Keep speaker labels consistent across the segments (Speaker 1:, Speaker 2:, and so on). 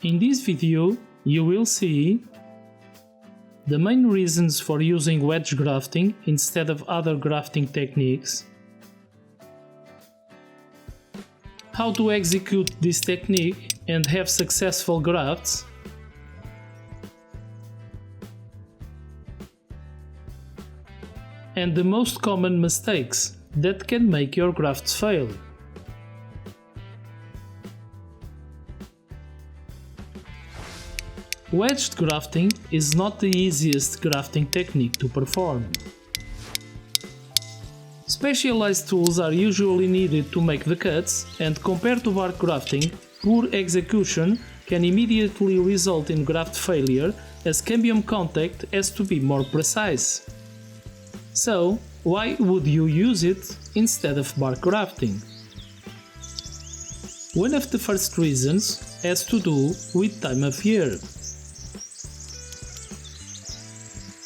Speaker 1: In this video, you will see the main reasons for using wedge grafting instead of other grafting techniques, how to execute this technique and have successful grafts, and the most common mistakes that can make your grafts fail. Wedged grafting is not the easiest grafting technique to perform. Specialized tools are usually needed to make the cuts, and compared to bark grafting, poor execution can immediately result in graft failure, as cambium contact has to be more precise. So, why would you use it instead of bark grafting? One of the first reasons has to do with time of year.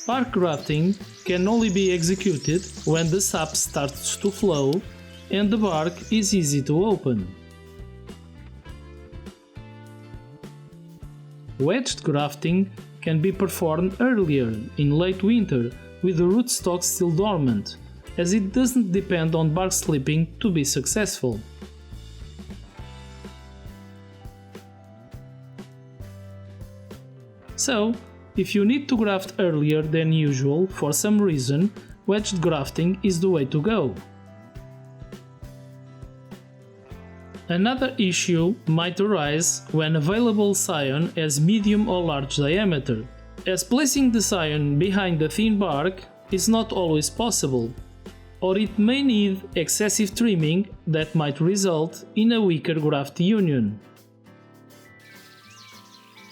Speaker 1: Bark grafting can only be executed when the sap starts to flow and the bark is easy to open. Wedged grafting can be performed earlier, in late winter, with the rootstock still dormant, as it doesn't depend on bark slipping to be successful. So, if you need to graft earlier than usual for some reason, wedged grafting is the way to go. Another issue might arise when available scion has medium or large diameter, as placing the scion behind the thin bark is not always possible, or it may need excessive trimming that might result in a weaker graft union.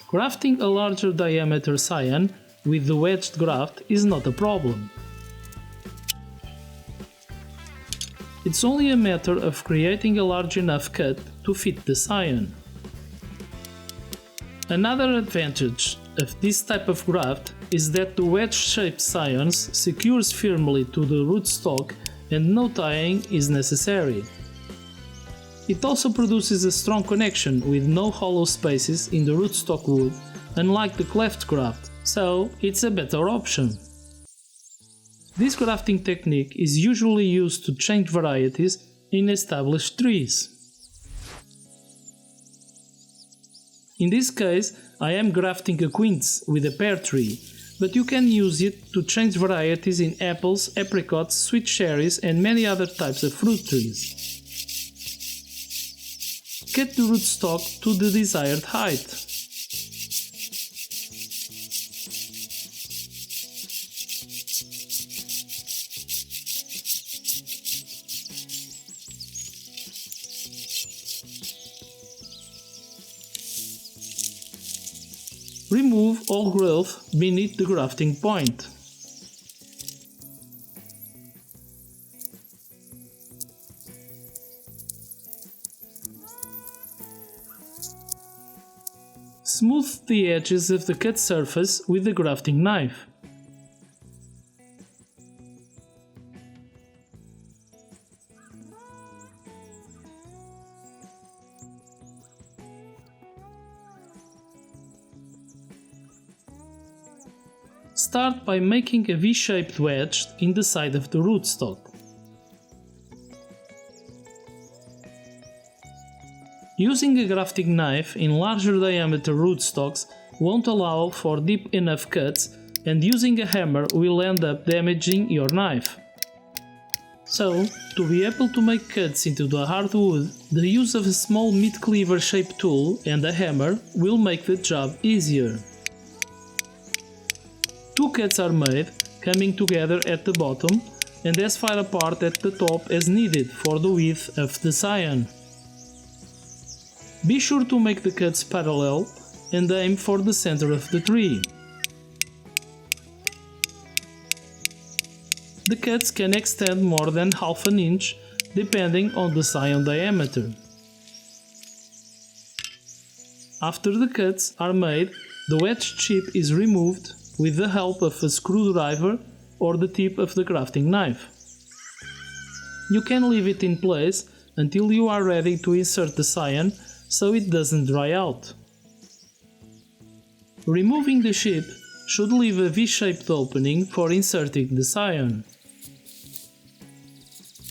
Speaker 1: Grafting a larger diameter scion with the wedged graft is not a problem. It's only a matter of creating a large enough cut to fit the scion. Another advantage of this type of graft is that the wedge-shaped scions secures firmly to the rootstock and no tying is necessary. It also produces a strong connection with no hollow spaces in the rootstock wood, unlike the cleft graft, so it's a better option. This grafting technique is usually used to change varieties in established trees. In this case, I am grafting a quince with a pear tree, but you can use it to change varieties in apples, apricots, sweet cherries and many other types of fruit trees. Cut the rootstock to the desired height. Remove all growth beneath the grafting point. Smooth the edges of the cut surface with the grafting knife. Start by making a V-shaped wedge in the side of the rootstock. Using a grafting knife in larger diameter rootstocks won't allow for deep enough cuts, and using a hammer will end up damaging your knife. So, to be able to make cuts into the hardwood, the use of a small meat cleaver shaped tool and a hammer will make the job easier. Two cuts are made, coming together at the bottom and as far apart at the top as needed for the width of the scion. Be sure to make the cuts parallel and aim for the center of the tree. The cuts can extend more than half an inch depending on the scion diameter. After the cuts are made, the wedge chip is removed with the help of a screwdriver or the tip of the grafting knife. you can leave it in place until you are ready to insert the scion so it doesn't dry out. Removing the chip should leave a V-shaped opening for inserting the scion.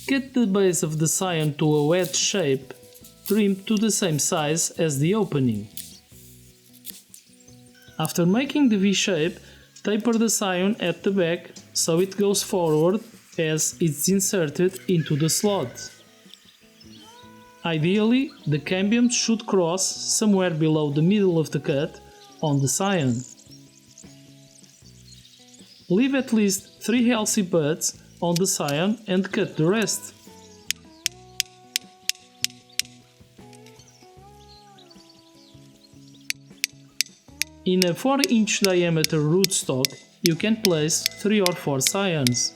Speaker 1: Cut the base of the scion to a wedge shape, trimmed to the same size as the opening. After making the V-shape, taper the scion at the back so it goes forward as it's inserted into the slot. Ideally, the cambium should cross somewhere below the middle of the cut on the scion. Leave at least 3 healthy buds on the scion and cut the rest. In a 4-inch diameter rootstock, you can place 3 or 4 scions.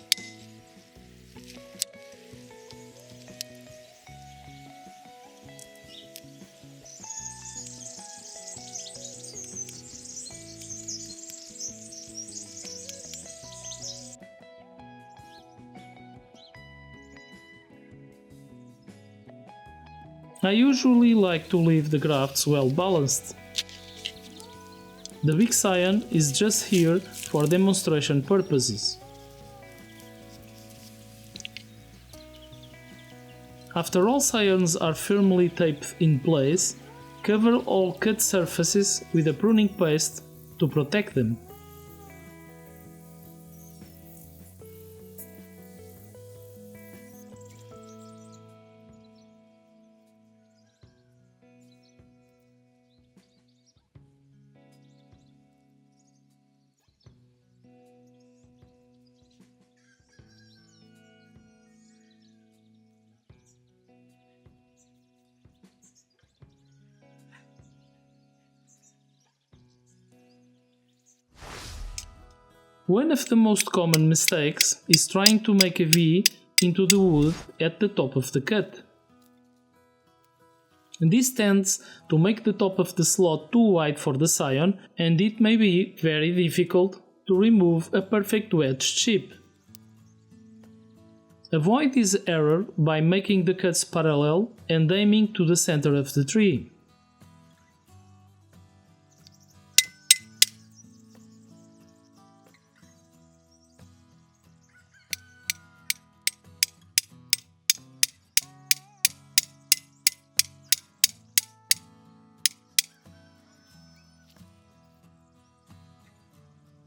Speaker 1: I usually like to leave the grafts well balanced. The big scion is just here for demonstration purposes. After all scions are firmly taped in place, cover all cut surfaces with a pruning paste to protect them. One of the most common mistakes is trying to make a V into the wood at the top of the cut. This tends to make the top of the slot too wide for the scion, and it may be very difficult to remove a perfect wedge chip. Avoid this error by making the cuts parallel and aiming to the center of the tree.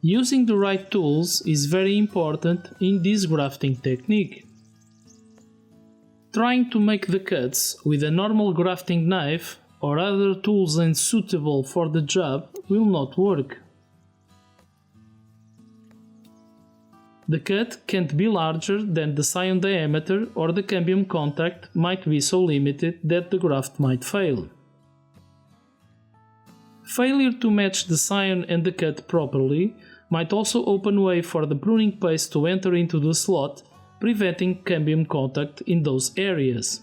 Speaker 1: Using the right tools is very important in this grafting technique. Trying to make the cuts with a normal grafting knife or other tools unsuitable for the job will not work. The cut can't be larger than the scion diameter, or the cambium contact might be so limited that the graft might fail. Failure to match the scion and the cut properly might also open way for the pruning paste to enter into the slot, preventing cambium contact in those areas.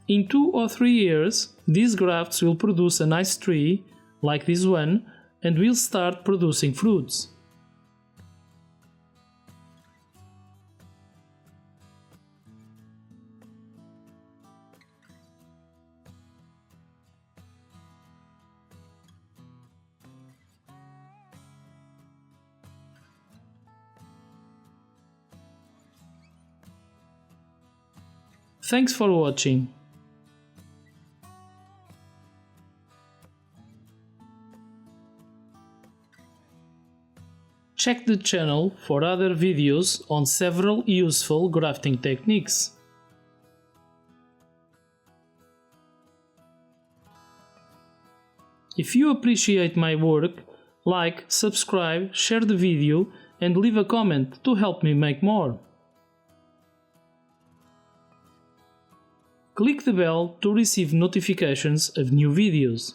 Speaker 1: In 2 or 3 years, these grafts will produce a nice tree, like this one, and will start producing fruits. Thanks for watching. Check the channel for other videos on several useful grafting techniques. If you appreciate my work, like, subscribe, share the video and leave a comment to help me make more. Click the bell to receive notifications of new videos.